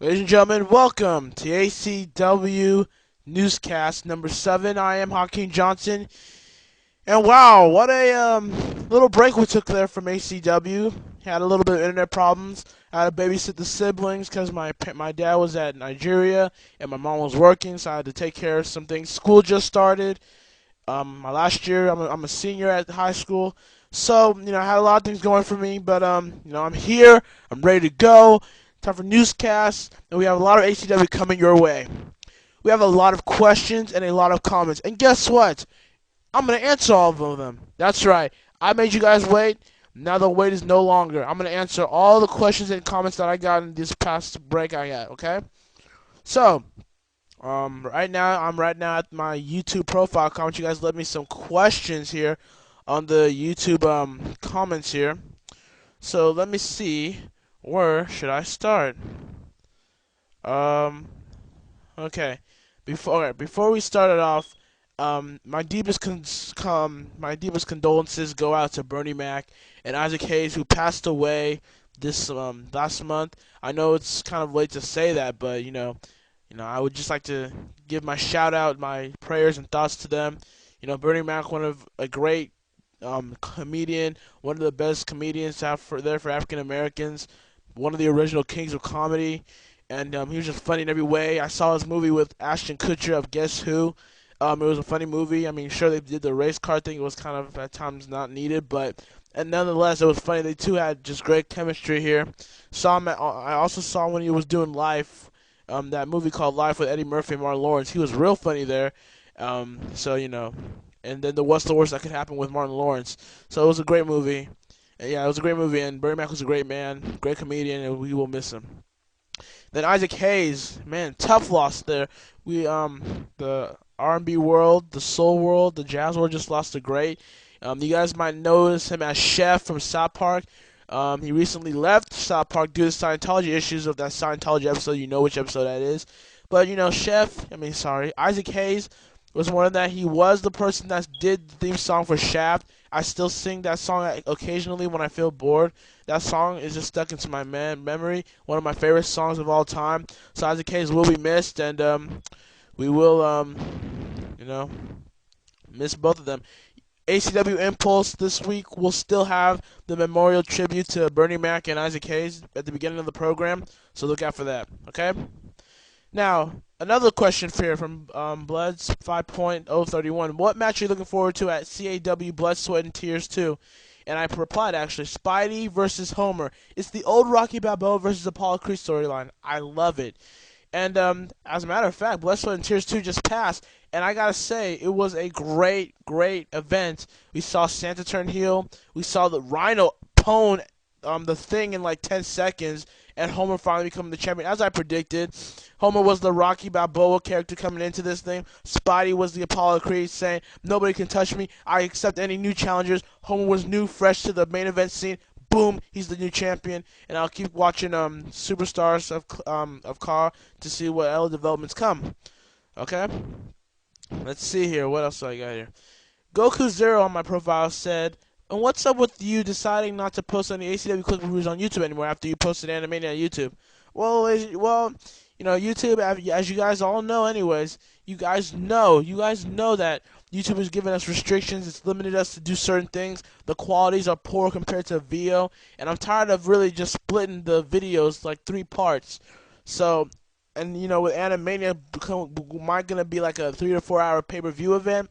Ladies and gentlemen, welcome to ACW Newscast number 7. I am Hakeem Johnson. And wow, what a little break we took there from ACW. Had a little bit of internet problems. I had to babysit the siblings because my dad was at Nigeria and my mom was working, so I had to take care of some things. School just started. My last year, I'm a senior at high school. So, I had a lot of things going for me, but, I'm here. I'm ready to go. Time for newscasts, and we have a lot of ACW coming your way. We have a lot of questions and a lot of comments. And guess what? I'm going to answer all of them. That's right. I made you guys wait. Now the wait is no longer. I'm going to answer all the questions and comments that I got in this past break I got, okay? So, I'm right now at my YouTube profile comment. You guys left me some questions here on the YouTube comments here. So let me see. Where should I start? Um, okay. Before we started off, my deepest condolences go out to Bernie Mac and Isaac Hayes, who passed away this last month. I know it's kind of late to say that, but I would just like to give my shout out, my prayers and thoughts to them. Bernie Mac, one of a great comedian, one of the best comedians out for African Americans, one of the original kings of comedy, and he was just funny in every way. I saw his movie with Ashton Kutcher of Guess Who. It was a funny movie. I mean, sure they did the race car thing. It was kind of at times not needed, but and nonetheless, it was funny. They two had just great chemistry here. I also saw when he was doing Life, that movie called Life with Eddie Murphy and Martin Lawrence. He was real funny there. And then the What's the Worst That Could Happen with Martin Lawrence. So it was a great movie. And yeah, it was a great movie, and Bernie Mac was a great man, great comedian, and we will miss him. Then Isaac Hayes, man, tough loss there. The R&B world, the soul world, the jazz world just lost a great. You guys might notice him as Chef from South Park. He recently left South Park due to Scientology issues of that Scientology episode. You know which episode that is. But, Isaac Hayes was one of that. He was the person that did the theme song for Shaft. I still sing that song occasionally when I feel bored. That song is just stuck into my memory. One of my favorite songs of all time. So Isaac Hayes will be missed, and we will, miss both of them. ACW Impulse this week will still have the memorial tribute to Bernie Mac and Isaac Hayes at the beginning of the program, so look out for that, okay? Now, another question here from Bloods 5.031. What match are you looking forward to at CAW Blood, Sweat, and Tears 2? And I replied, actually, Spidey versus Homer. It's the old Rocky Balboa versus Apollo Creed storyline. I love it. And as a matter of fact, Blood, Sweat, and Tears 2 just passed. And I gotta say, it was a great, great event. We saw Santa turn heel. We saw the Rhino pwn the Thing in like 10 seconds. And Homer finally becoming the champion. As I predicted, Homer was the Rocky Balboa character coming into this thing. Spidey was the Apollo Creed saying, nobody can touch me. I accept any new challengers. Homer was new, fresh to the main event scene. Boom, he's the new champion. And I'll keep watching Superstars of Car to see what other developments come. Okay? Let's see here. What else do I got here? Goku Zero on my profile said, and what's up with you deciding not to post any ACW clip reviews on YouTube anymore after you posted Animania on YouTube? Well, YouTube, as you guys all know anyways, you guys know that YouTube has given us restrictions. It's limited us to do certain things. The qualities are poor compared to VO, and I'm tired of really just splitting the videos like 3 parts. So, and with Animania, might gonna be like a 3 to 4 hour pay-per-view event.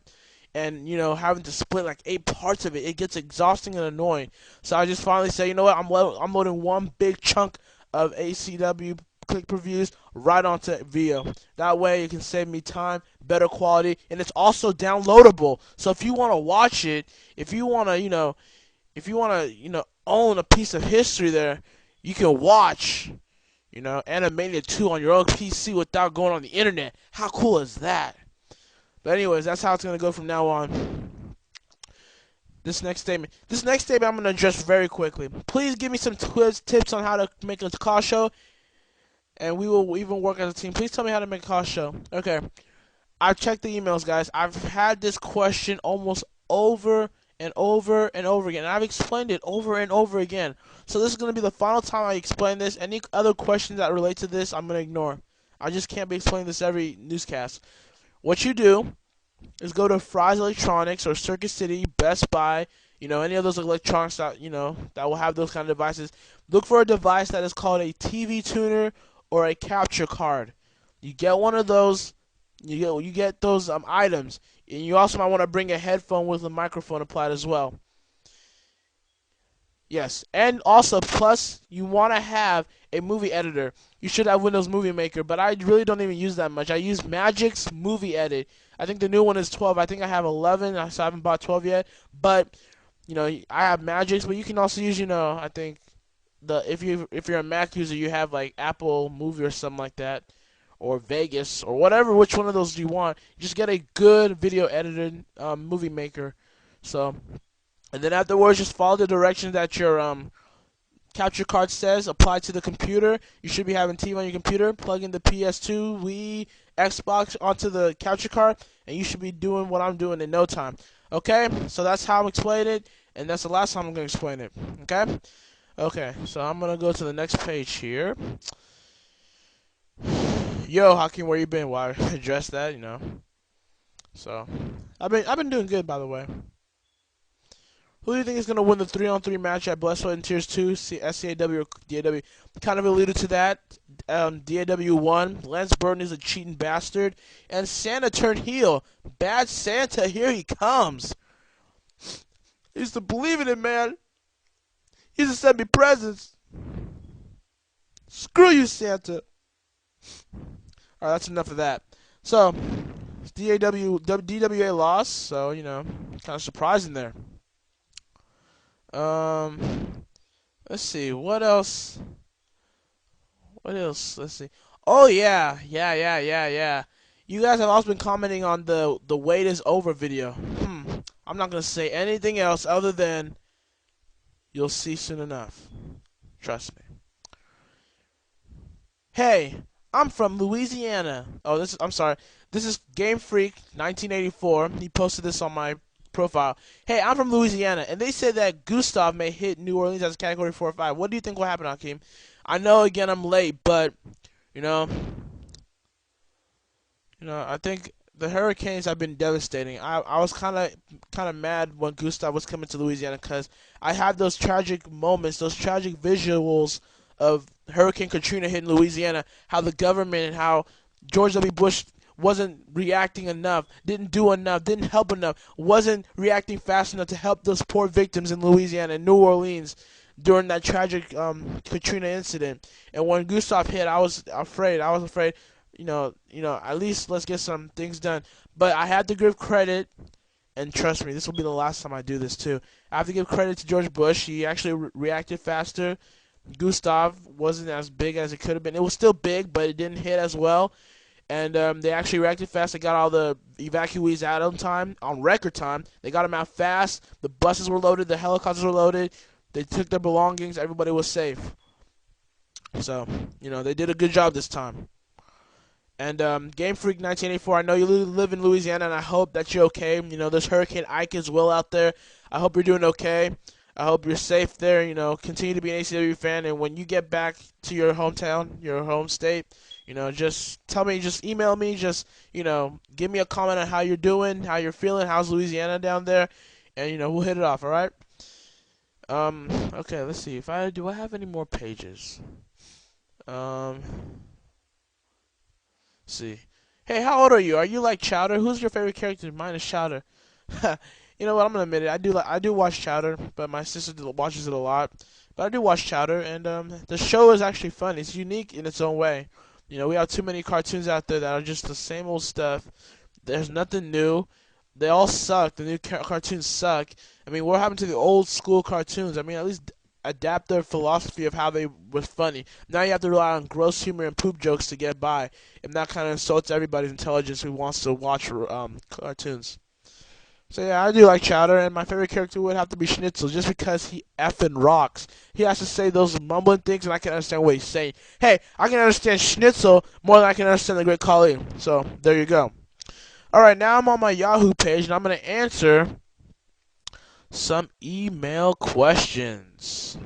And having to split like 8 parts of it, it gets exhausting and annoying. So I just finally say, you know what, I'm loading one big chunk of ACW click previews right onto VO. That way it can save me time, better quality, and it's also downloadable. So if you want to watch it, if you want to own a piece of history there, you can watch Animania 2 on your own PC without going on the internet. How cool is that? But anyways, that's how it's going to go from now on. This next statement I'm going to address very quickly. Please give me some tips on how to make a call show, and we will even work as a team. Please tell me how to make a call show. Okay. I've checked the emails, guys. I've had this question almost over and over and over again. And I've explained it over and over again. So this is going to be the final time I explain this. Any other questions that relate to this, I'm going to ignore. I just can't be explaining this every newscast. What you do is go to Fry's Electronics or Circuit City, Best Buy, any of those electronics that, that will have those kind of devices. Look for a device that is called a TV tuner or a capture card. You get one of those, you get those items, and you also might want to bring a headphone with a microphone applied as well. Yes, and also, plus, you want to have a movie editor. You should have Windows Movie Maker, but I really don't even use that much. I use Magic's Movie Edit. I think the new one is 12. I think I have 11, so I haven't bought 12 yet. But, I have Magic's, but you can also use, I think, if you're a Mac user, you have, like, Apple Movie or something like that, or Vegas, or whatever, which one of those do you want. Just get a good video editor, movie maker. So... And then afterwards, just follow the directions that your capture card says. Apply to the computer. You should be having TV on your computer. Plug in the PS2, Wii, Xbox onto the capture card, and you should be doing what I'm doing in no time. Okay? So that's how I'm explaining it, and that's the last time I'm going to explain it. Okay? Okay, so I'm going to go to the next page here. Yo, Hakeem, where you been? Well, I addressed that, So, I've been doing good, by the way. Who do you think is going to win the 3-on-3 match at Blood, Sweat, and Tears 2, SCAW or DAW? Kind of alluded to that. DAW won. Lance Burton is a cheating bastard. And Santa turned heel. Bad Santa, here he comes. He used to believe in it, man. He used to send me presents. Screw you, Santa. Alright, that's enough of that. So, DWA lost, so, kind of surprising there. Let's see, what else? Let's see. Oh, yeah. You guys have also been commenting on the wait is over video. I'm not going to say anything else other than you'll see soon enough. Trust me. Hey, I'm from Louisiana. Oh, I'm sorry. This is Game Freak 1984. He posted this on my profile. Hey, I'm from Louisiana, and they said that Gustav may hit New Orleans as a Category 4 or 5. What do you think will happen, Hakeem? I know, again, I'm late, but, I think the hurricanes have been devastating. I was kind of mad when Gustav was coming to Louisiana because I had those tragic moments, those tragic visuals of Hurricane Katrina hitting Louisiana, how the government and how George W. Bush wasn't reacting enough, didn't do enough, didn't help enough, wasn't reacting fast enough to help those poor victims in Louisiana and New Orleans during that tragic Katrina incident. And when Gustav hit, I was afraid. At least let's get some things done. But I had to give credit, and trust me, this will be the last time I do this too. I have to give credit to George Bush. He actually reacted faster. Gustav wasn't as big as it could have been. It was still big, but it didn't hit as well. And they actually reacted fast. They got all the evacuees out on record time. They got them out fast. The buses were loaded. The helicopters were loaded. They took their belongings. Everybody was safe. So, they did a good job this time. And Game Freak 1984, I know you live in Louisiana, and I hope that you're okay. There's Hurricane Ike as well out there. I hope you're doing okay. I hope you're safe there. Continue to be an ACW fan. And when you get back to your hometown, your home state, just tell me, just email me, just, give me a comment on how you're doing, how you're feeling, how's Louisiana down there, and, we'll hit it off, alright? Okay, let's see, do I have any more pages? Let's see. Hey, how old are you? Are you like Chowder? Who's your favorite character? Mine is Chowder. You know what, I'm gonna admit it, I do watch Chowder, but my sister watches it a lot, but I do watch Chowder, and, the show is actually fun. It's unique in its own way. We have too many cartoons out there that are just the same old stuff. There's nothing new. They all suck. The new cartoons suck. I mean, what happened to the old school cartoons? I mean, at least adapt their philosophy of how they was funny. Now you have to rely on gross humor and poop jokes to get by, and that kind of insults everybody's intelligence who wants to watch cartoons. So yeah, I do like Chowder, and my favorite character would have to be Schnitzel, just because he effing rocks. He has to say those mumbling things, and I can understand what he's saying. Hey, I can understand Schnitzel more than I can understand the Great Khali. So, there you go. Alright, now I'm on my Yahoo page, and I'm going to answer some email questions.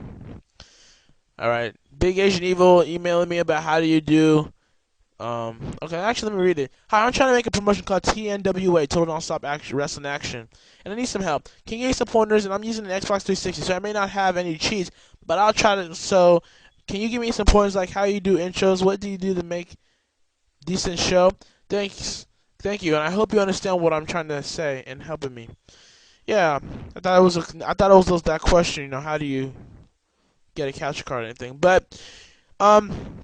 All right, Big Asian Evil emailing me about how do you do. Okay, actually, let me read it. Hi, I'm trying to make a promotion called TNWA, Total Nonstop Action Wrestling Action, and I need some help. Can you give me some pointers? And I'm using an Xbox 360, so I may not have any cheats, but I'll try to. So, can you give me some pointers, like how you do intros? What do you do to make decent show? Thanks, thank you, and I hope you understand what I'm trying to say and helping me. Yeah, I thought it was that question. How do you get a capture card or anything? But um.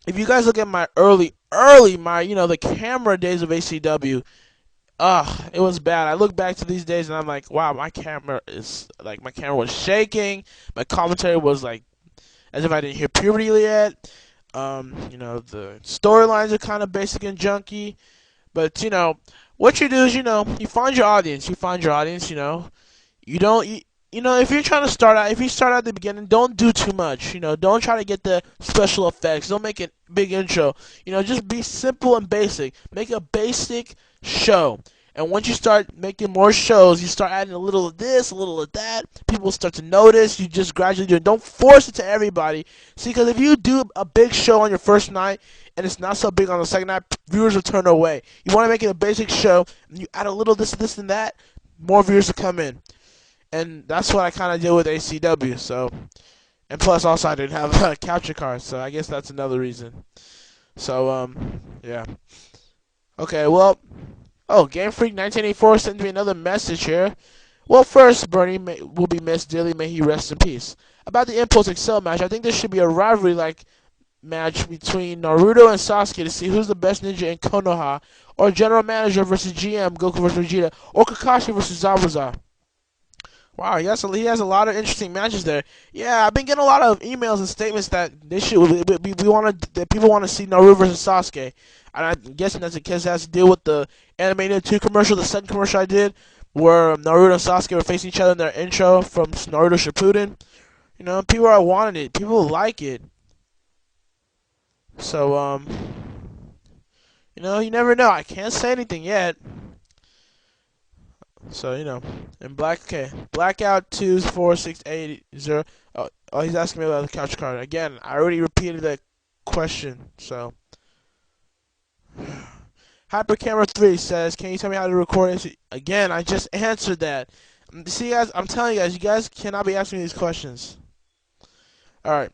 if you guys look at my early the camera days of ACW, it was bad. I look back to these days and I'm like, wow, my camera was shaking. My commentary was like as if I didn't hear puberty yet. The storylines are kind of basic and junky. But what you do is you find your audience. You don't. If you're trying to start out, if you start out at the beginning, don't do too much. Don't try to get the special effects. Don't make a big intro. Just be simple and basic. Make a basic show. And once you start making more shows, you start adding a little of this, a little of that. People start to notice. You just gradually do it. Don't force it to everybody. See, because if you do a big show on your first night and it's not so big on the second night, viewers will turn away. You want to make it a basic show, and you add a little this, and that, more viewers will come in. And that's what I kind of did with ACW. So, and plus also I didn't have a capture card, so I guess that's another reason. So yeah. Okay, well, Game Freak 1984 sent me another message here. Well, first, Bernie will be missed dearly. May he rest in peace. About the Impulse Excel match, I think there should be a rivalry-like match between Naruto and Sasuke to see who's the best ninja in Konoha, or General Manager versus GM, Goku versus Vegeta, or Kakashi versus Zabuza. Wow, he has a lot of interesting matches there. Yeah, I've been getting a lot of emails and statements that that people want to see Naruto versus Sasuke, and I'm guessing that's because it has to deal with the animated 2 commercial, the second commercial I did, where Naruto and Sasuke were facing each other in their intro from Naruto Shippuden. People are wanting it. People like it. So you never know. I can't say anything yet. So, and Blackout 24680. He's asking me about the couch card. Again, I already repeated that question, so. Hypercamera 3 says, can you tell me how to record it? Again, I just answered that. See, guys, I'm telling you guys cannot be asking me these questions. Alright.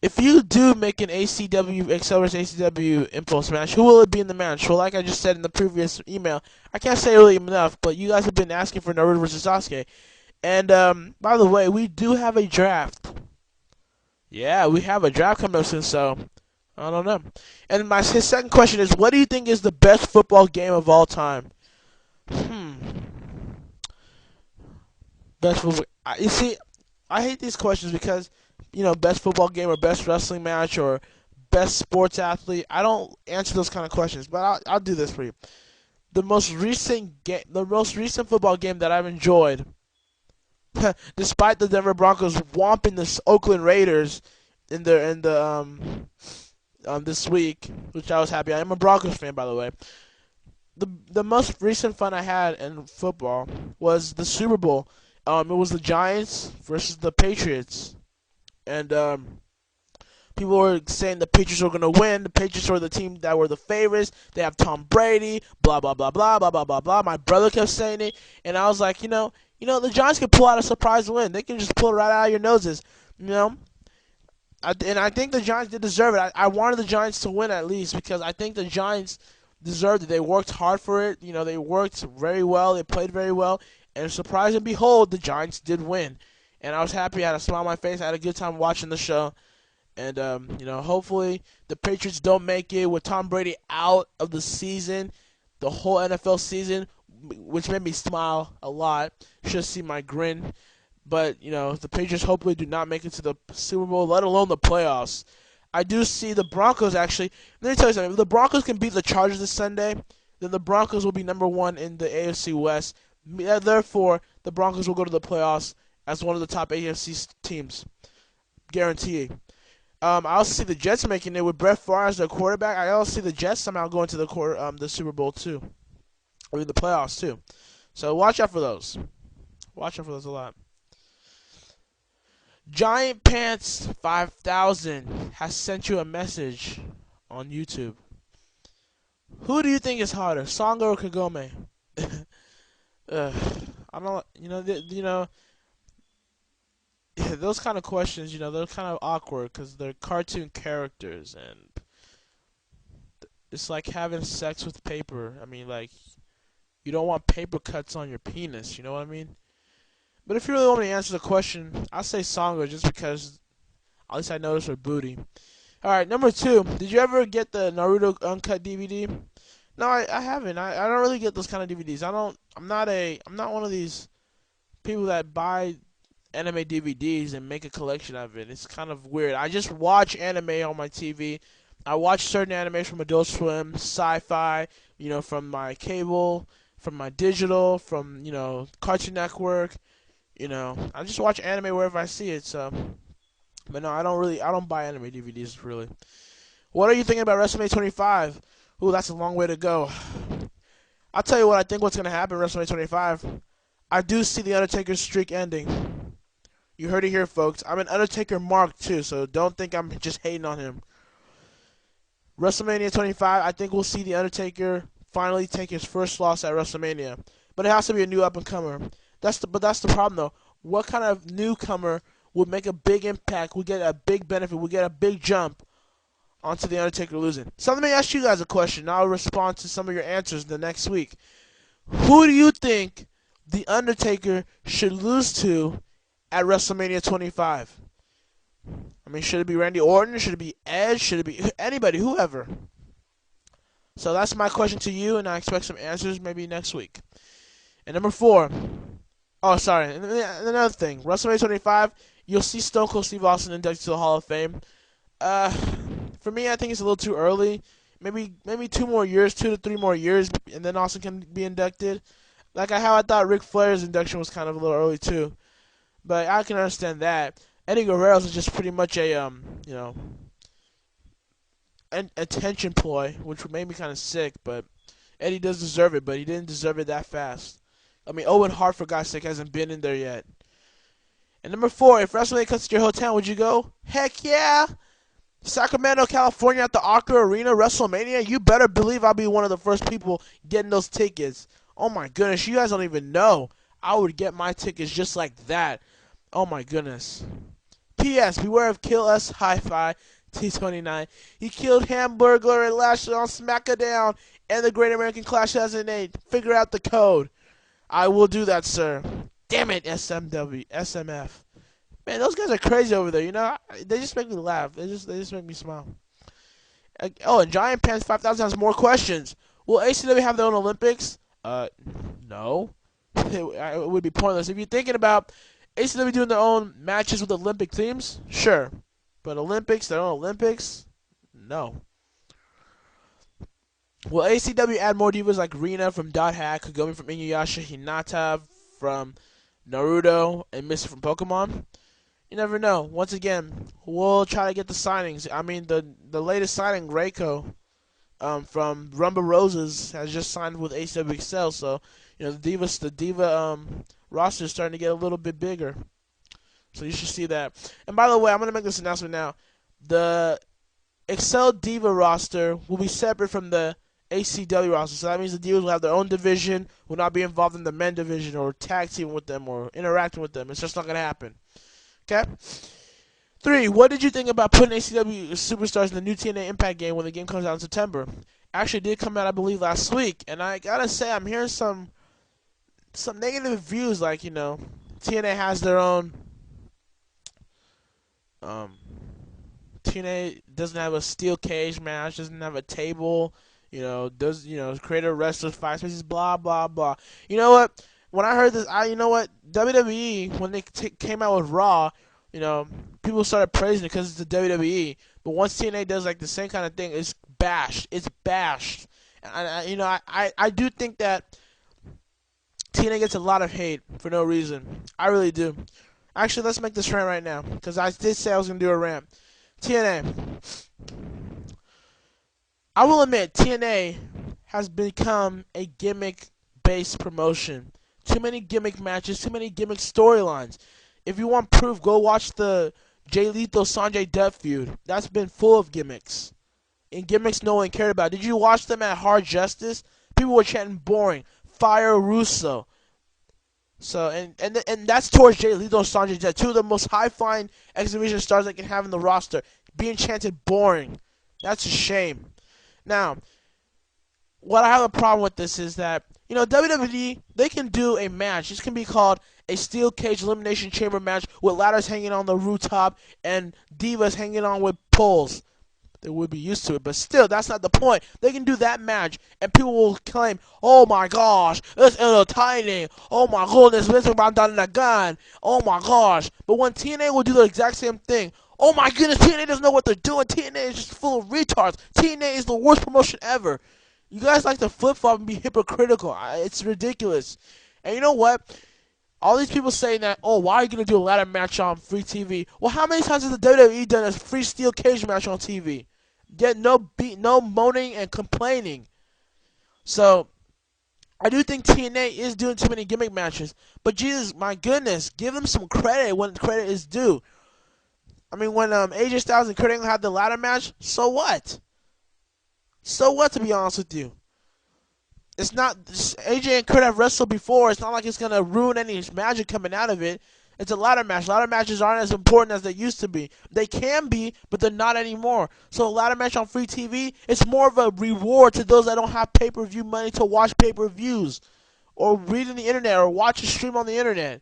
If you do make an ACW Excel vs ACW Impulse match, who will it be in the match? Well, like I just said in the previous email, I can't say really enough, but you guys have been asking for Naruto vs Sasuke. And, by the way, we do have a draft. Yeah, we have a draft coming up soon, so I don't know. And his second question is, what do you think is the best football game of all time? Best football. You see, I hate these questions because, best football game or best wrestling match or best sports athlete. I don't answer those kind of questions, but I'll do this for you. The most recent football game that I've enjoyed, despite the Denver Broncos whomping the Oakland Raiders in the this week, which I was happy. I am a Broncos fan, by the way. The most recent fun I had in football was the Super Bowl. It was the Giants versus the Patriots, and people were saying the Patriots were going to win. The Patriots were the team that were the favorites. They have Tom Brady, blah, blah, blah, blah, blah, blah, blah, blah. My brother kept saying it, and I was like, the Giants can pull out a surprise win. They can just pull it right out of your noses, And I think the Giants did deserve it. I wanted the Giants to win at least because I think the Giants deserved it. They worked hard for it. They worked very well. They played very well. And surprise and behold, the Giants did win. And I was happy. I had a smile on my face. I had a good time watching the show. And, hopefully the Patriots don't make it with Tom Brady out of the season, the whole NFL season, which made me smile a lot. You should see my grin. But, the Patriots hopefully do not make it to the Super Bowl, let alone the playoffs. I do see the Broncos actually. Let me tell you something. If the Broncos can beat the Chargers this Sunday, then the Broncos will be number 1 in the AFC West. Therefore, the Broncos will go to the playoffs as one of the top AFC teams. Guaranteeing. I also see the Jets making it with Brett Favre as their quarterback. I also see the Jets somehow going to the Super Bowl too, or in the playoffs too. So watch out for those. Watch out for those a lot. Giant Pants 5000 has sent you a message on YouTube. Who do you think is hotter, Songa or Kagome? I don't. Those kind of questions. They're kind of awkward because they're cartoon characters, and it's like having sex with paper. I mean, like, you don't want paper cuts on your penis. You know what I mean? But if you really want me to answer the question, I'll say Songa just because at least I noticed her booty. Alright, number 2. Did you ever get the Naruto Uncut DVD? No, I haven't. I don't really get those kind of DVDs. I'm not one of these people that buy anime DVDs and make a collection of it. It's kind of weird. I just watch anime on my TV. I watch certain animes from Adult Swim, Sci-Fi, from my cable, from my digital, from, Cartoon Network. I just watch anime wherever I see it, so. But no, I don't buy anime DVDs, really. What are you thinking about WrestleMania 25? Ooh, that's a long way to go. I'll tell you what I think what's going to happen at WrestleMania 25. I do see The Undertaker's streak ending. You heard it here, folks. I'm an Undertaker mark, too, so don't think I'm just hating on him. WrestleMania 25, I think we'll see The Undertaker finally take his first loss at WrestleMania. But it has to be a new up-and-comer. But that's the problem, though. What kind of newcomer would make a big impact, would get a big benefit, would get a big jump onto The Undertaker losing? So let me ask you guys a question. I'll respond to some of your answers the next week. Who do you think The Undertaker should lose to at WrestleMania 25? I mean, should it be Randy Orton? Should it be Edge? Should it be anybody, whoever? So that's my question to you, and I expect some answers maybe next week. And number 4. Oh, sorry. Another thing. WrestleMania 25, you'll see Stone Cold Steve Austin inducted to the Hall of Fame. For me, I think it's a little too early. Maybe 2 more years, 2 to 3 more years, and then Austin can be inducted. Like how I thought Ric Flair's induction was kind of a little early too. But I can understand that. Eddie Guerrero's is just pretty much a an attention ploy, which made me kind of sick. But Eddie does deserve it, but he didn't deserve it that fast. I mean, Owen Hart, for God's sake, hasn't been in there yet. And number 4, if WrestleMania comes to your hometown, would you go? Heck yeah! Sacramento, California at the Aqua Arena, WrestleMania. You better believe I'll be one of the first people getting those tickets. Oh my goodness, you guys don't even know. I would get my tickets just like that. Oh my goodness. P.S. Beware of Kill Us Hi-Fi T29. He killed Hamburglar and Lashley on SmackDown and the Great American Clash 2008. Figure out the code. I will do that, sir. Damn it, SMF. Man, those guys are crazy over there, They just make me laugh. They just make me smile. Oh, and Giant Pants 5000 has more questions. Will ACW have their own Olympics? No. It would be pointless. If you're thinking about ACW doing their own matches with Olympic themes, sure. But Olympics, their own Olympics? No. Will ACW add more divas like Rina from Dot Hack, Kagome from Inuyasha, Hinata from Naruto, and Misty from Pokemon? You never know. Once again, we'll try to get the signings. I mean, the latest signing, Reiko, from Rumba Roses, has just signed with ACW Excel. So, the diva roster is starting to get a little bit bigger. So you should see that. And by the way, I'm gonna make this announcement now. The Excel Diva roster will be separate from the ACW roster. So that means the Divas will have their own division, will not be involved in the men division or tag team with them or interacting with them. It's just not gonna happen. Okay? 3. What did you think about putting ACW superstars in the new TNA Impact game when the game comes out in September? Actually, it did come out, I believe, last week. And I gotta say, I'm hearing some negative views, like, TNA has their own. TNA doesn't have a steel cage match, doesn't have a table, create a wrestler's 5 spaces, blah, blah, blah. You know what? When I heard this, WWE, when they came out with Raw, people started praising it because it's the WWE. But once TNA does like the same kind of thing, it's bashed. It's bashed. And I do think that TNA gets a lot of hate for no reason. I really do. Actually, let's make this rant right now, because I did say I was going to do a rant. TNA. I will admit, TNA has become a gimmick-based promotion. Too many gimmick matches, too many gimmick storylines. If you want proof, go watch the Jay Lethal Sanjay Dutt feud. That's been full of gimmicks. And gimmicks no one cared about. Did you watch them at Hard Justice? People were chanting boring. Fire Russo. So and that's towards Jay Lethal and Sanjay Dutt, two of the most high-flying exhibition stars they can have in the roster, being chanted boring. That's a shame. Now, what I have a problem with this is that, WWE, they can do a match. This can be called a steel cage elimination chamber match with ladders hanging on the rooftop and divas hanging on with poles. They would be used to it, but still, that's not the point. They can do that match, and people will claim, "Oh my gosh, it's entertaining. Oh my goodness, Vince McMahon done it again. Oh my gosh." But when TNA will do the exact same thing, "Oh my goodness, TNA doesn't know what they're doing. TNA is just full of retards. TNA is the worst promotion ever." You guys like to flip-flop and be hypocritical. It's ridiculous. And you know what? All these people saying that, "Oh, why are you going to do a ladder match on free TV?" Well, how many times has the WWE done a free steel cage match on TV? Yet no moaning and complaining. So, I do think TNA is doing too many gimmick matches. But Jesus, my goodness, give them some credit when credit is due. I mean, when AJ Styles and Kurt Angle had the ladder match, so what? So what, to be honest with you? It's not, AJ and Kurt have wrestled before. It's not like it's going to ruin any magic coming out of it. It's a ladder match. Ladder matches aren't as important as they used to be. They can be, but they're not anymore. So a ladder match on free TV, it's more of a reward to those that don't have pay-per-view money to watch pay-per-views or read on the internet or watch a stream on the internet.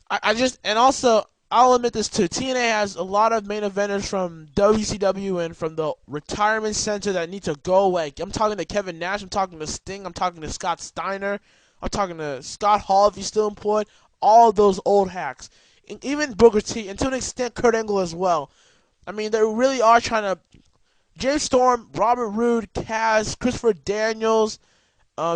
And also, I'll admit this too. TNA has a lot of main eventers from WCW and from the retirement center that need to go away. I'm talking to Kevin Nash. I'm talking to Sting. I'm talking to Scott Steiner. I'm talking to Scott Hall if he's still employed. All of those old hacks. And even Booker T, and to an extent Kurt Angle as well. I mean, they really are trying to... James Storm, Robert Roode, Kaz, Christopher Daniels,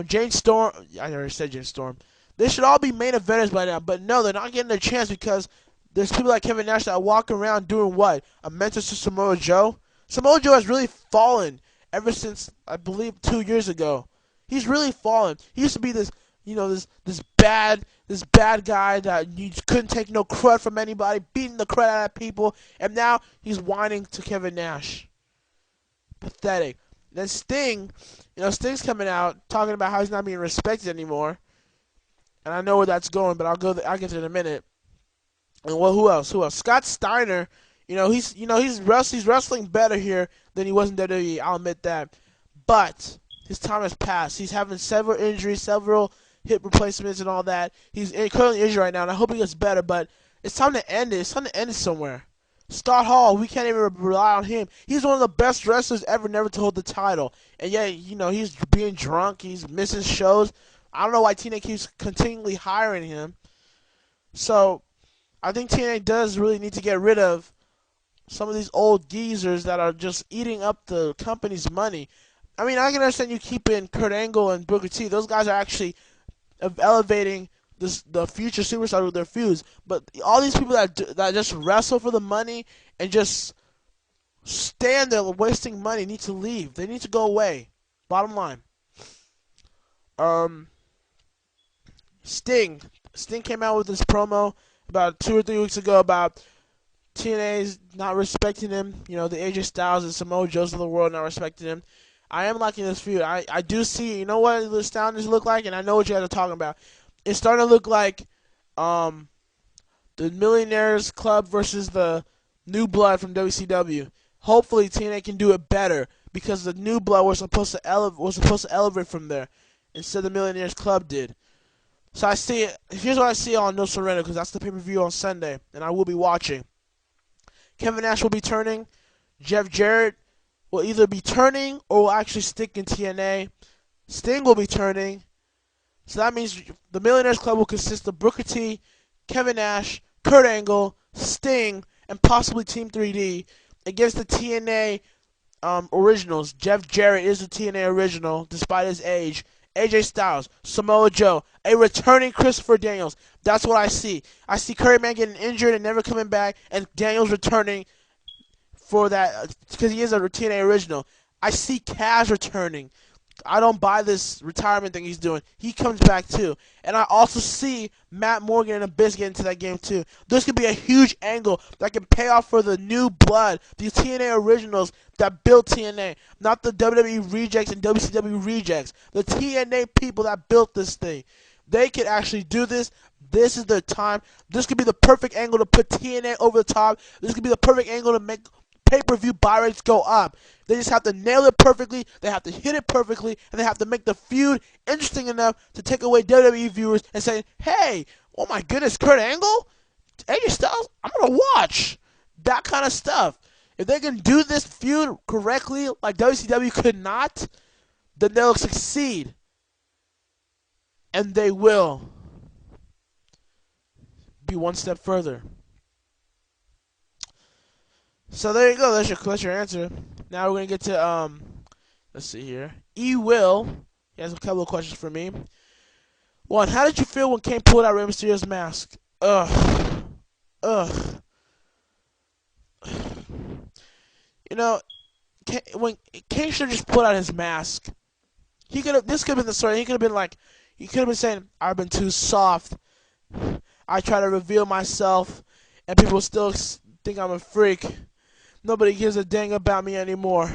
James Storm... I already said James Storm. They should all be main eventers by now. But no, they're not getting their chance because there's people like Kevin Nash that walk around doing what? A mentor to Samoa Joe? Samoa Joe has really fallen ever since, I believe, 2 years ago. He's really fallen. He used to be this... this bad guy that you couldn't take no crud from anybody, beating the crud out of people, and now he's whining to Kevin Nash. Pathetic. Then Sting, Sting's coming out talking about how he's not being respected anymore, and I know where that's going, but I'll get to it in a minute. And who else? Scott Steiner, he's wrestling better here than he was in WWE. I'll admit that, but his time has passed. He's having several injuries, several hip replacements and all that. He's currently injured right now, and I hope he gets better, but it's time to end it. It's time to end it somewhere. Scott Hall, we can't even rely on him. He's one of the best wrestlers ever never to hold the title. And yet, he's being drunk. He's missing shows. I don't know why TNA keeps continually hiring him. So, I think TNA does really need to get rid of some of these old geezers that are just eating up the company's money. I mean, I can understand you keeping Kurt Angle and Booker T. Those guys are actually of elevating the future superstar with their feuds, but all these people that just wrestle for the money and just stand there wasting money need to leave. They need to go away. Bottom line. Sting came out with this promo about 2 or 3 weeks ago about TNA's not respecting him. The AJ Styles and Samoa Joes of the world not respecting him. I am liking this feud. I do see, you know what the Astounders look like, and I know what you guys are talking about. It's starting to look like the Millionaires Club versus the New Blood from WCW. Hopefully TNA can do it better because the New Blood was supposed to elevate from there instead the Millionaires Club did. So I see it. Here's what I see on No Surrender because that's the pay-per-view on Sunday, and I will be watching. Kevin Nash will be turning. Jeff Jarrett will either be turning or will actually stick in TNA. Sting will be turning. So that means the Millionaires Club will consist of Booker T, Kevin Nash, Kurt Angle, Sting, and possibly Team 3D against the TNA originals. Jeff Jarrett is the TNA original despite his age. AJ Styles, Samoa Joe, a returning Christopher Daniels. That's what I see. I see Curry Man getting injured and never coming back, and Daniels returning for that because he is a TNA original. I see Kaz returning. I don't buy this retirement thing he's doing. He comes back too. And I also see Matt Morgan and Abyss get into that game too. This could be a huge angle that can pay off for the new blood, these TNA originals that built TNA. Not the WWE rejects and WCW rejects. The TNA people that built this thing. They could actually do this. This is their time. This could be the perfect angle to put TNA over the top. This could be the perfect angle to make pay-per-view buy rates go up. They just have to nail it perfectly, they have to hit it perfectly, and they have to make the feud interesting enough to take away WWE viewers and say, hey, oh my goodness, Kurt Angle? AJ Styles? I'm going to watch. That kind of stuff. If they can do this feud correctly like WCW could not, then they'll succeed. And they will be one step further. So there you go. That's your answer. Now we're gonna get to let's see here. Will, he has a couple of questions for me. One, how did you feel when Kane pulled out Rey Mysterio's mask? Ugh. You know, when Kane should have just pulled out his mask. This could have been the story. He could have been saying, I've been too soft. I try to reveal myself, and people still think I'm a freak. Nobody gives a dang about me anymore.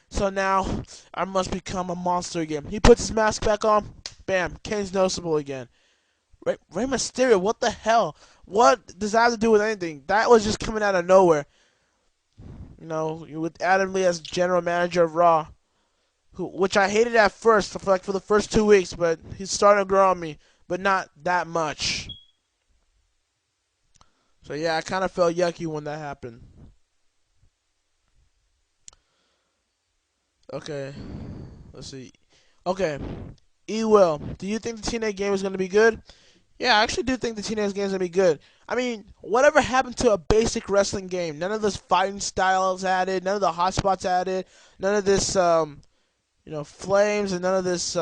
So now, I must become a monster again. He puts his mask back on. Bam. Kane's noticeable again. Rey Mysterio, what the hell? What does that have to do with anything? That was just coming out of nowhere. You know, with Adam Lee as general manager of Raw. Which I hated at first, for the first 2 weeks, but he's starting to grow on me. But not that much. So yeah, I kind of felt yucky when that happened. Okay, let's see. Okay, Will, do you think the TNA game is going to be good? Yeah, I actually do think the TNA game is going to be good. I mean, whatever happened to a basic wrestling game? None of this fighting styles added, none of the hotspots added, none of this, flames, and none of this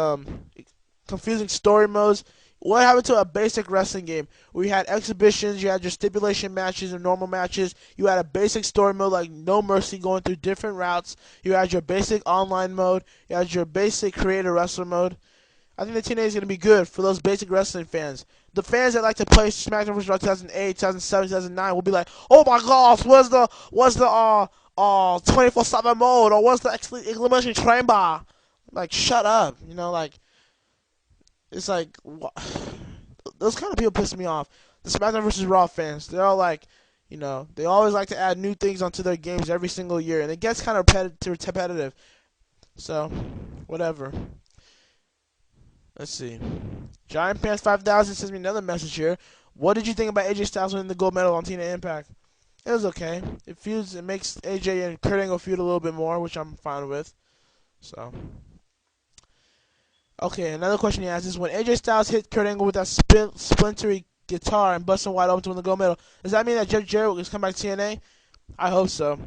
confusing story modes. What happened to a basic wrestling game where you had exhibitions, you had your stipulation matches and normal matches, you had a basic story mode like No Mercy going through different routes, you had your basic online mode, you had your basic creator wrestler mode. I think the TNA is going to be good for those basic wrestling fans. The fans that like to play SmackDown vs. Raw 2008, 2007, 2009 will be like, oh my gosh, what's the 24/7 mode, or what's the Elimination Chamber? Like, shut up, it's like, those kind of people piss me off. The SmackDown vs. Raw fans, they're all like, they always like to add new things onto their games every single year, and it gets kind of repetitive. So, whatever. Let's see. Giant Pants 5000 sends me another message here. What did you think about AJ Styles winning the gold medal on TNA Impact? It was okay. It makes AJ and Kurt Angle feud a little bit more, which I'm fine with. So. Okay, another question he asks is, when AJ Styles hit Kurt Angle with that splintery guitar and busted wide open to win the gold medal, does that mean that Jeff Jarrett will come back to TNA? I hope so.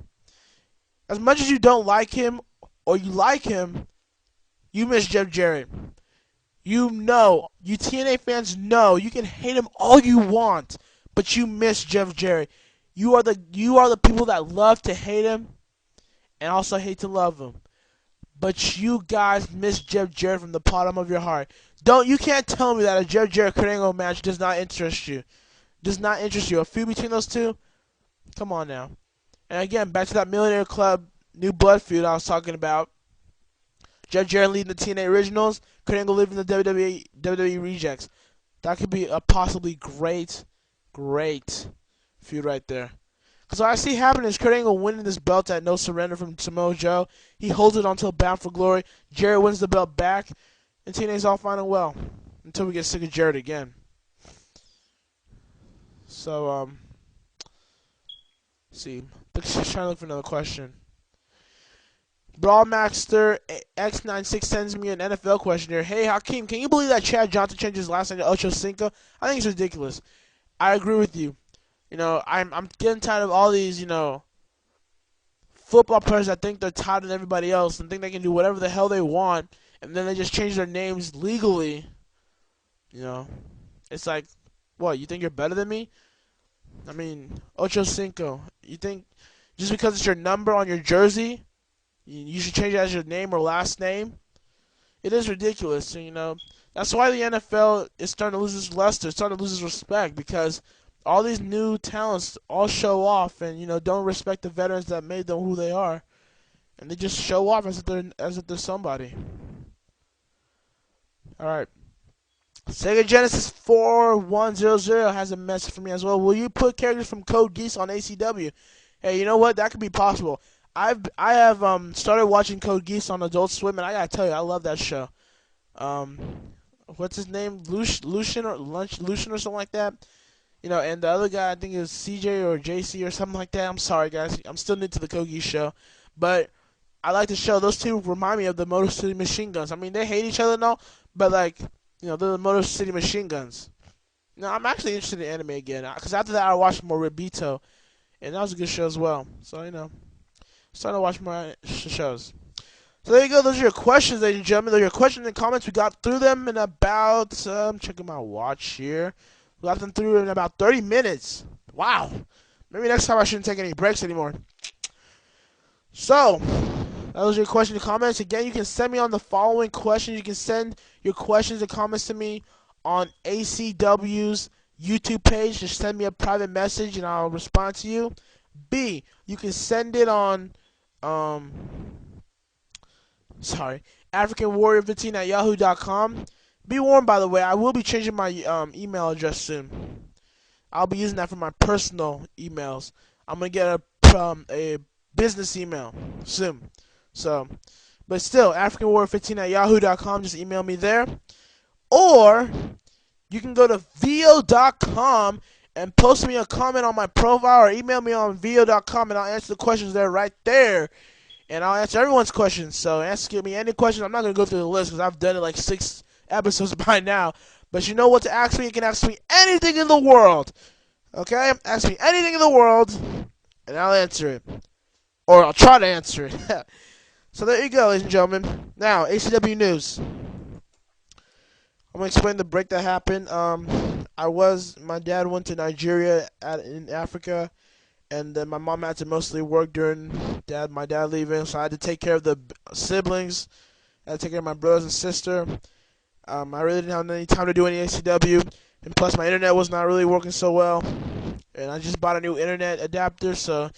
As much as you don't like him, or you like him, you miss Jeff Jarrett. You TNA fans know, you can hate him all you want, but you miss Jeff Jarrett. You are the people that love to hate him, and also hate to love him. But you guys miss Jeff Jarrett from the bottom of your heart. You can't tell me that a Jeff Jarrett Kurt Angle match does not interest you. Does not interest you. A feud between those two? Come on now. And again, back to that Millionaire Club New Blood feud I was talking about. Jeff Jarrett leading the TNA Originals, Kurt Angle leading the WWE Rejects. That could be a possibly great feud right there. Because what I see happening is Kurt Angle winning this belt at No Surrender from Samoa Joe. He holds it until Bound for Glory. Jarrett wins the belt back, and TNA's all fine and well until we get sick of Jarrett again. So, let's see. Just trying to look for another question. Brawlmaster X96 sends me an NFL question here. Hey, Hakeem, can you believe that Chad Johnson changed his last name to Ocho Cinco? I think it's ridiculous. I agree with you. I'm getting tired of all these, football players that think they're tighter than everybody else and think they can do whatever the hell they want, and then they just change their names legally. It's like, what, you think you're better than me? I mean, Ocho Cinco. You think just because it's your number on your jersey, you should change it as your name or last name? It is ridiculous, and, that's why the NFL is starting to lose its luster, it's starting to lose its respect, because all these new talents all show off and don't respect the veterans that made them who they are, and they just show off as if they're somebody. All right. Sega Genesis 4100 has a message for me as well. Will you put characters from Code Geass on ACW? Hey, you know what? That could be possible. I have started watching Code Geass on Adult Swim, and I gotta tell you, I love that show. Um, what's his name? Lucian or something like that. And the other guy I think is CJ or JC or something like that. I'm sorry guys, I'm still new to the Code Geass show, but I like the show. Those two remind me of the Motor City Machine Guns. I mean, they hate each other and all, but like, they're the Motor City Machine Guns. Now, I'm actually interested in anime again, because after that I watched more Ribito, and that was a good show as well. So, starting to watch more shows. So there you go. Those are your questions, ladies and gentlemen. Those are your questions and comments. We got through them in about, I'm checking my watch here. We got them through in about 30 minutes. Wow. Maybe next time I shouldn't take any breaks anymore. So, those are your questions and comments. Again, you can send me on the following questions. You can send your questions and comments to me on ACW's YouTube page. Just send me a private message and I'll respond to you. B, you can send it on, AfricanWarrior15 at yahoo.com. Be warned, by the way, I will be changing my email address soon. I'll be using that for my personal emails. I'm going to get a business email soon. So, but still, AfricanWarrior15 at yahoo.com. Just email me there. Or, you can go to vo.com and post me a comment on my profile, or email me on vo.com, and I'll answer the questions there right there. And I'll answer everyone's questions. So ask me any questions. I'm not going to go through the list because I've done it like 6 episodes by now. But you know what to ask me. You can ask me anything in the world. Okay? Ask me anything in the world, and I'll answer it. Or I'll try to answer it. So there you go, ladies and gentlemen. Now, ACW News. I'm going to explain the break that happened. My dad went to Nigeria in Africa. And then my mom had to mostly work during my dad leaving, so I had to take care of the siblings. I had to take care of my brothers and sister. I really didn't have any time to do any ACW, and plus my internet was not really working so well. And I just bought a new internet adapter, so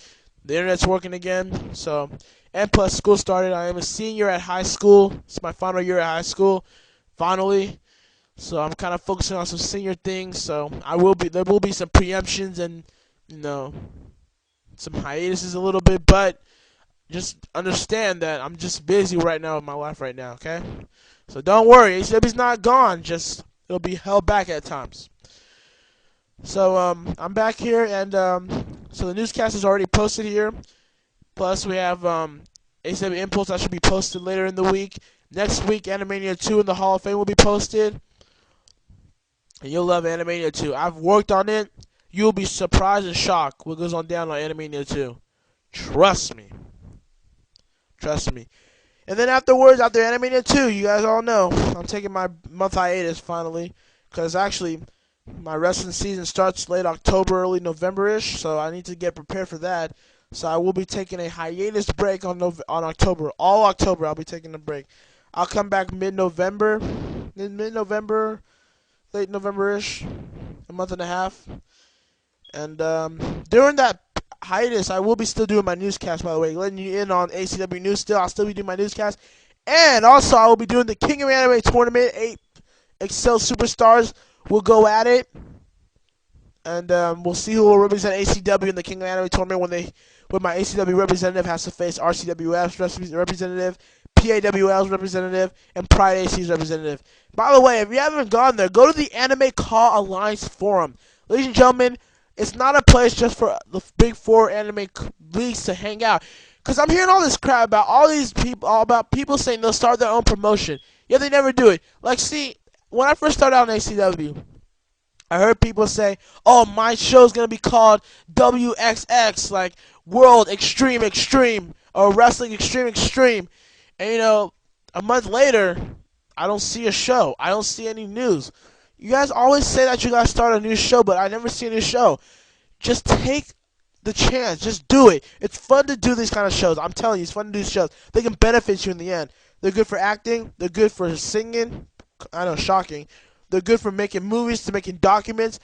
the internet's working again. So, and plus school started. I am a senior at high school. It's my final year at high school, finally. So I'm kind of focusing on some senior things. So there will be some preemptions and some hiatuses a little bit, but just understand that I'm just busy right now with my life right now, okay? So don't worry, ACW's not gone, just it'll be held back at times. So I'm back here, and so the newscast is already posted here. Plus we have ACW Impulse that should be posted later in the week. Next week, Animania 2 in the Hall of Fame will be posted. And you'll love Animania 2. I've worked on it. You'll be surprised and shocked what goes on down on Animania 2. Trust me. Trust me. And then afterwards, after Animania 2, you guys all know, I'm taking my month hiatus finally. Because actually, my wrestling season starts late October, early November-ish. So I need to get prepared for that. So I will be taking a hiatus break on October. All October, I'll be taking a break. I'll come back mid-November. Mid-November, late November-ish. A month and a half. And during that hiatus, I will be still doing my newscast, by the way. Letting you in on ACW News still. I'll still be doing my newscast. And also, I will be doing the King of Anime Tournament. 8 Excel Superstars will go at it. And we'll see who will represent ACW in the King of Anime Tournament when my ACW representative has to face RCWF's representative, PAWL's representative, and Pride AC's representative. By the way, if you haven't gone there, go to the Anime Call Alliance Forum. Ladies and gentlemen, it's not a place just for the big 4 anime leagues to hang out. Because I'm hearing all this crap about all these people, all about people saying they'll start their own promotion. Yet they never do it. Like, see, when I first started out in ACW, I heard people say, oh, my show's going to be called WXX, like World Extreme Extreme, or Wrestling Extreme Extreme. And, a month later, I don't see a show. I don't see any news. You guys always say that you guys start a new show, but I never see a new show. Just take the chance. Just do it. It's fun to do these kind of shows. I'm telling you, it's fun to do shows. They can benefit you in the end. They're good for acting. They're good for singing. I know, shocking. They're good for making movies, to making documents,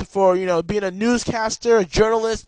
for being a newscaster, a journalist.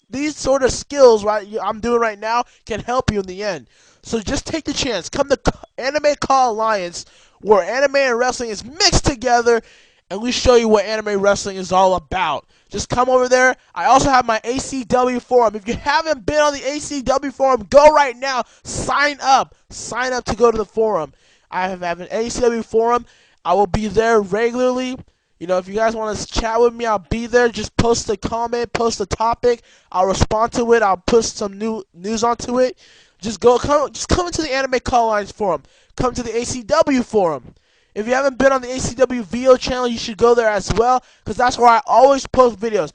These sort of skills I'm doing right now can help you in the end. So just take the chance. Come to Anime Call Alliance, where anime and wrestling is mixed together, and we show you what anime wrestling is all about. Just come over there. I also have my ACW forum. If you haven't been on the ACW forum, go right now. Sign up. Sign up to go to the forum. I have an ACW forum. I will be there regularly. If you guys want to chat with me, I'll be there. Just post a comment, post a topic. I'll respond to it. I'll put some new news onto it. Just come into the Anime Call Lines forum. Come to the ACW forum. If you haven't been on the ACW VO channel, you should go there as well, because that's where I always post videos.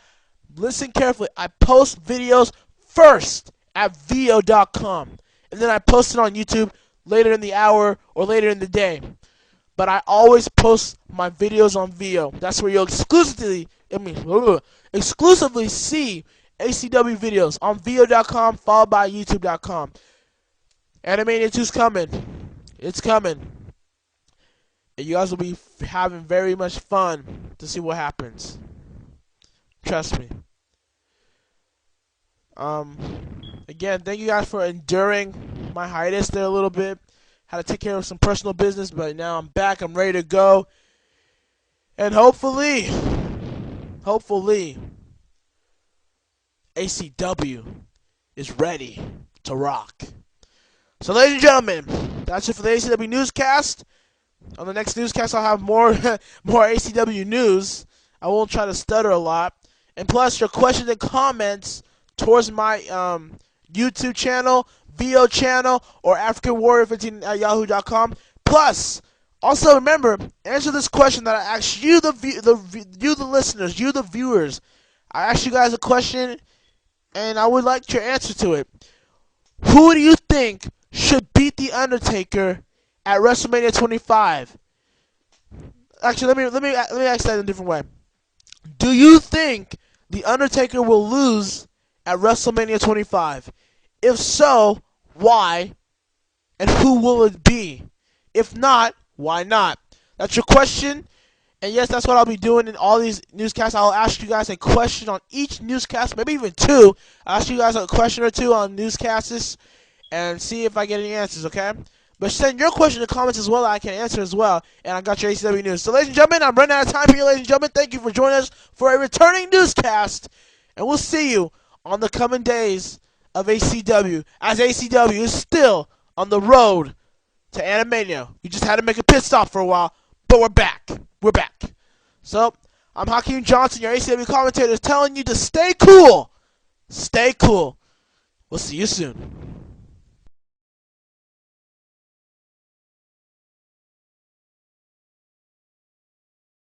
Listen carefully. I post videos first at VO.com, and then I post it on YouTube later in the hour or later in the day. But I always post my videos on VO. That's where you'll exclusively see ACW videos on VO.com, followed by YouTube.com. Animania 2's coming. It's coming. And you guys will be having very much fun to see what happens. Trust me. Again, thank you guys for enduring my hiatus there a little bit. Had to take care of some personal business, but now I'm back. I'm ready to go. And hopefully, ACW is ready to rock. So, ladies and gentlemen, that's it for the ACW Newscast. On the next newscast, I'll have more ACW news. I won't try to stutter a lot. And plus, your questions and comments towards my YouTube channel, VO channel, or African Warrior 15 at yahoo.com. Plus, also remember, answer this question that I asked you, the listeners, you, the viewers. I asked you guys a question, and I would like your answer to it. Who do you think should beat The Undertaker at WrestleMania 25? Actually, let me ask that in a different way. Do you think The Undertaker will lose at WrestleMania 25? If so, why? And who will it be? If not, why not? That's your question. And yes, that's what I'll be doing in all these newscasts. I'll ask you guys a question on each newscast, maybe even two. I'll ask you guys a question or two on newscasts and see if I get any answers, okay? But send your question in the comments as well. I can answer as well. And I got your ACW news. So, ladies and gentlemen, I'm running out of time here, ladies and gentlemen. Thank you for joining us for a returning newscast. And we'll see you on the coming days of ACW, as ACW is still on the road to Animania. We just had to make a pit stop for a while, but we're back. We're back. So, I'm Hakeem Johnson, your ACW commentator, telling you to stay cool. Stay cool. We'll see you soon.